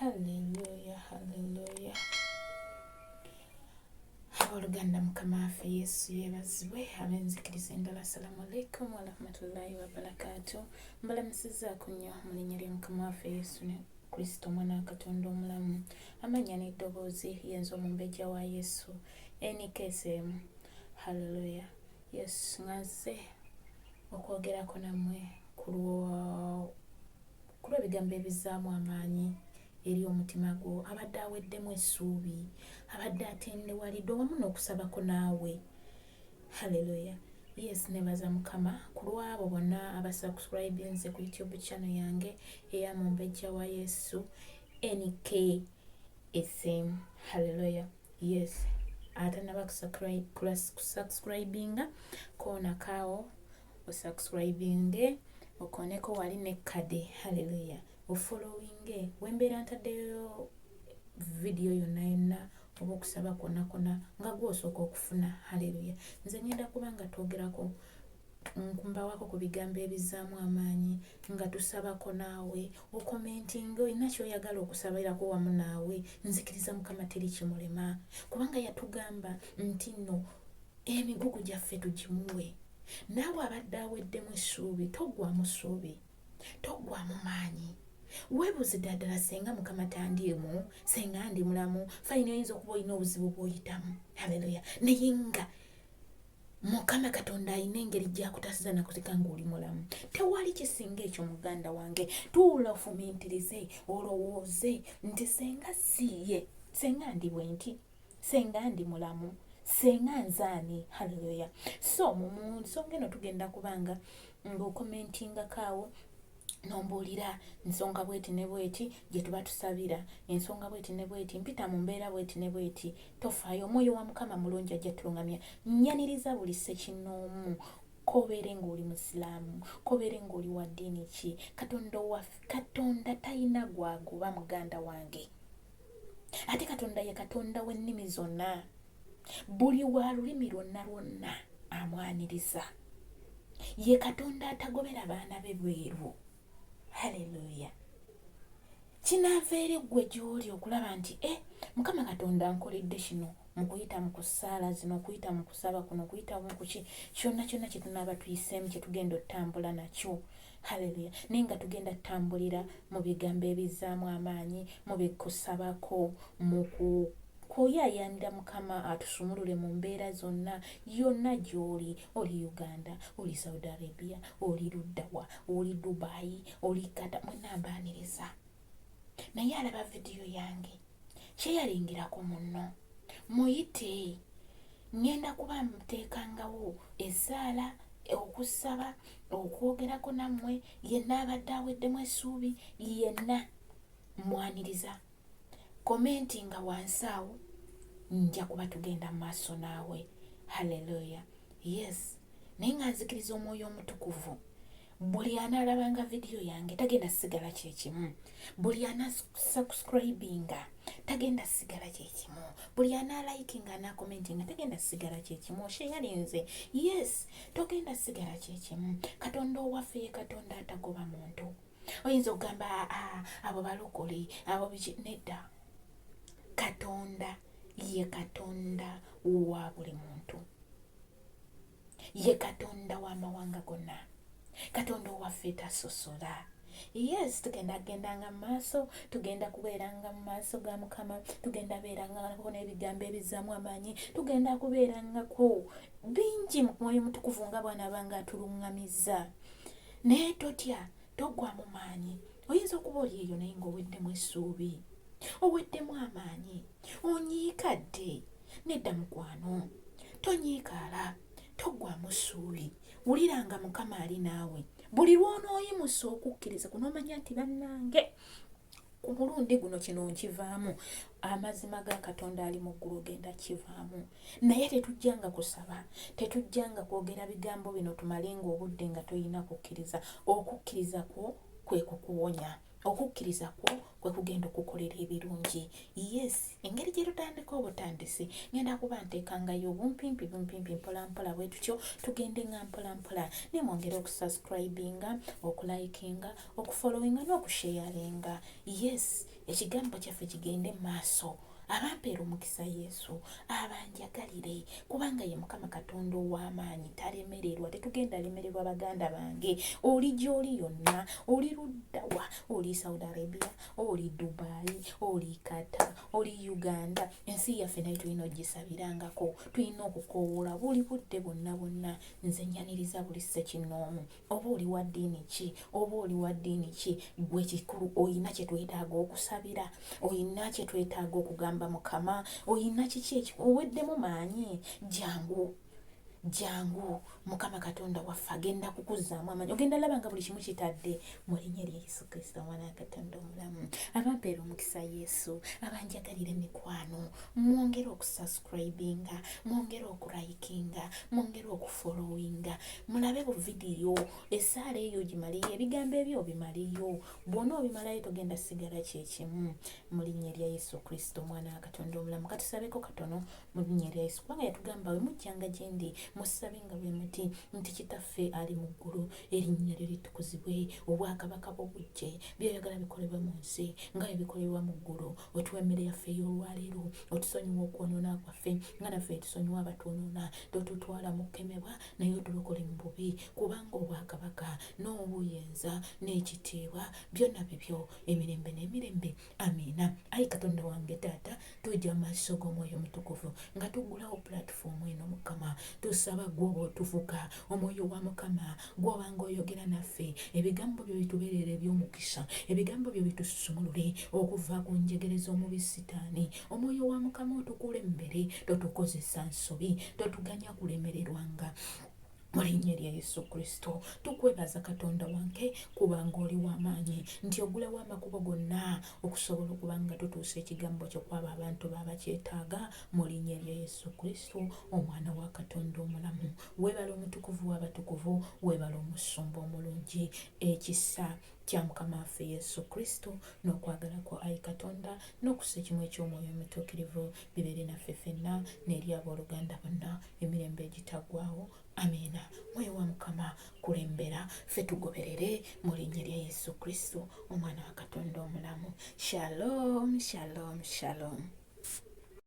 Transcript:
Hallelujah, hallelujah. Oluganda mukama waffe Yesu yeebazibwe. Abenzikiriza endala, assalamu alaikum warahmatullahi wabarakatuh. Mbalamusizaako nnyo mu linnya lya mukama waffe Yesu ne Kristo omwana wa Katonda omulamu. Amannya n'eddoboozi yenza omumbejja wa Yesu NKSM. Hallelujah. Yes, ngaze okwogerako nammwe ku lw'ebigambo ebizaamu amaanyi eri omutima gwo, abadde aweddemu essuubi, abadde atendewaliddwa wamu n'okusabako naawe. Hallelujah. Yes, nebaza mukama ku lw'abo bonna abasubscribinze ku YouTube channel yange eya mumbejja wa Yesu NKSM. Hallelujah. Yes, atanaba kusubscribinga koona kaawo osubscribinge okoneko wali ne kade. Hallelujah. Ofollowinge wembeera ntaddeyo video yonna oba okusaba konna nga gw'osooka okufuna. Hallelujah. Nze ngenda kuba nga twogerako nkumbawako ku bigambo ebizaamu amaanyi nga tusabako naawe okomentinga olina kyoyagala okusabirako wamu naawe. Nzikiriza mukama teri kimulema kubanga yatugamba nti nno emigugu gyaffe tugimuwe. Naawe abadde aweddemu essuubi toggwamu ssuubi, toggwamu maanyi. Weebuuze ddala senga mukama tandiemu, senga ndi mulamu, fayina oyinza okuba olina obuzibu bw'oyitamu. Haleluya. Naye nga mukama Katonda alina engeri gy'akutasiza nakuzika ng'oli mulamu. Tewali kisinga ekyo muganda wange. Tuula ofumiitirize olowooze nti senga siiye, senga ndi bwenti, senga ndi mulamu, senga nzaani. Haleluya. So mu nsonga eno tugenda kubanga ng'okomentinga kaawo nombuulira ensonga bweti ne bweti gye tuba tusabira, ensonga bweti ne bweti, mpita mu mbeera bweti ne bweti. Tofaayo, omwoyo wa mukama mulungi ajja tulungamya. Nnyaniriza buli ssekinnoomu, kobeere ng'oli musiraamu, kobeere ng'oli wa ddiini ki. Katonda talina gwagoba muganda wange. Ate Katonda ye Katonda w'ennimi zonna. Buli wa lulimi lwonna amwaniriza. Ye Katonda atagobera baana be bweru. Haleluya. Kinaava gwe gy'oli okulaba nti mukama Katonda ankoledde kino mu kuyita mu kusaala zino, okuyita mu kusaba kuno, okuyita mu kuki kyonna kye tunaaba tuyiseemu kye tugenda otambula nakyo. Haleluya. Naye nga tugenda tutambulira mu bigambo ebizaamu amaanyi, mu bikusabako, mu kuyaayaanira mukama atusumulule mu mbeera zonna yonna gy'oli. Oli Uganda, oli Saudi Arabia, oli Luddawa, oli Dubai, oli Qatar, mwenambaaniriza. Naye alaba vidiyo yange kyeyalingirako munno muyite. Ngenda kuba muteekangawo essaala, okusaba, okwogerako nammwe. Yenna abadde aweddemu essuubi, yenna mwaniriza. Komentinga wansi awo, nja kuba tugenda mu maaso naawe. Haleluya. Yes. Naye nga nzikiriza omwoyo omutukuvu, buli anaalabanga vidiyo yange tagenda sigala kyekimu. Buli anasubscribinga tagenda sigala kyekimu. Buli anaalaikinga anaakomentinga tagenda sigala kyekimu. Osheyalinze. Yes, togenda sigala kyekimu. Katonda owaffe ye Katonda atagoba muntu. Oyinza okugamba abo balokole, abo biki. Nedda. Katonda ye Katonda wa buli muntu. Ye Katonda w'amawanga gonna. Katonda owaffe tasosola. Yes, tugenda gendanga mu maaso, tugenda kubeeranga mu maaso ga mukama, tugenda beerangako n'ebigambo ebizaamu amaanyi, tugenda kubeerangako bingi mu mwoyo mutukuvu nga bw'anaabanga atuluŋŋamizza. Naye totya, toggwa mu maanyi. Oyinza okuba oli eyo naye ng'oweddemu essuubi, oweddemu amaanyi, onyiikadde. Nedda mukwano, tonyiikaala, toggwamu ssuubi. Wuliranga mukama ali naawe. Buli lw'onooyimusa okukkiriza kunoomanya nti bannange ku mulundi guno kino nkivaamu. Amazima ga Katonda ali mu ggulu ogenda kivaamu. Naye tetujjanga kusaba, tetujjanga kwogera bigambo bino tumalenga obudde nga toyina kukkiriza. Okukkiriza kwo kwe kukuwonya. Okukkiriza kwo kwe kugenda okukolera ebirungi. Yes, engeri gye tutandika obutandisi ngenda kuba nteekangayo bumpimpi mpola mpola bwe tutyo, tugende nga mpola mpola. Ne mwongera okusubscribinga, okulikinga, okufollowinga n'okusharinga. Yes, ekigambo kyaffe kigende maaso. Abampeera omukisa Yesu abanjagalire, kubanga ye Mukama Katonda ow'amaanyi, talemererwa. Tetugenda lemererwa baganda bange. Oli gy'oli yonna, oli luddawa? Oli Saudi Arabia, oli Dubai, oli Qatar, oli Uganda. Ensi yaffe nayo tulina ogisabirangako, tulina okukoowola buli budde bonna. Nze nyaniriza buli ssekinoomu. Oba oli wa ddiini ki, oba oli wa ddiini ki, gwe kikulu oyina kye twetaaga okusabira, oyina kye twetaaga okugamba Mukama, oyina kiki oweddemu maanyi. Jangu Mukama Katonda waffe agenda kukuzzaamu amaanyi. Ogenda laba nga buli kimu kitadde mu linnya lya Yesu Kristo, Omwana wa Katonda omulamu. Abampeera omukisa Yesu, abanjagalire mikwano, mwongere okusubscribinga, mwongere okulayikinga, mwongere okufollowinga, mulabe bu vidiyo, essaala eyo gimaleyo, ebigambo ebyo bimaleyo. Bw'ona obimalayo togenda sigala kyekimu. Mu linnya lya Yesu Kristo, Omwana wa Katonda omulamu. Katusabeko katono mu linnya lya Yesu, kubanga yatugamba bwe mujjanga gye ndi musabenga bwe muti nti Kitaffe ali mu ggulu, erinnya lyo litukuzibwe, obwakabaka bwo bujje, by'oyagala bikolebwa mu nsi nga bwe bikolebwa mu ggulu. Otuwa emmere yaffe ey'olwaleero, otusonyiwa okwonoona kwaffe nga naffe tusonyiwa abatwonoona, totutwala mu kkemebwa naye otulokole mu bubi, kubanga obwakabaka n'obuyinza n'ekitiibwa byonna bibyo emirembe n'emirembe. Amiina. Ayi Katonda wange Taata, tujja mu maaso g'Omwoyo Mutukuvu nga tuggulawo pulatifomu eno Mukama, tusaba gw'oba otuvuga, Omwoyo wa Mukama gw'obanga oyogera naffe, ebigambo byo bitubeerere eby'omukisa, ebigambo byo bitusumulule okuva ku njegere z'omubi Sitaani. Omwoyo wa Mukama otukuule mbere, totukozesa nsobi, totuganya kulemererwanga. Mu linnya lya Yesu Kristo tukwebaza Katonda wange kubanga oli w'amaanyi, nti ogulawo amakubo gonna okusobola okubanga tutuusa ekigambo kyo kwaba abantu babakyetaaga. Mu linnya lya Yesu Kristo, Omwana wa Katonda omulamu. Weebala omutukuvu w'abatukuvu, weebala omusumba omulungi. Ekisa kya Mukama waffe Yesu Kristo n'okwagala kwa Ayi Katonda n'okussa ekimu eky'Omwoyo Omutuukirivu bibeere naffe ffenna n'eri abooluganda bonna emirembe egitaggwaawo. Amiina. Mwoyo wa Mukama kulembera, ffe tugoberere mu linnya lya Yesu Kristo, Omwana wa Katonda omulamu. Shalom, shalom, shalom.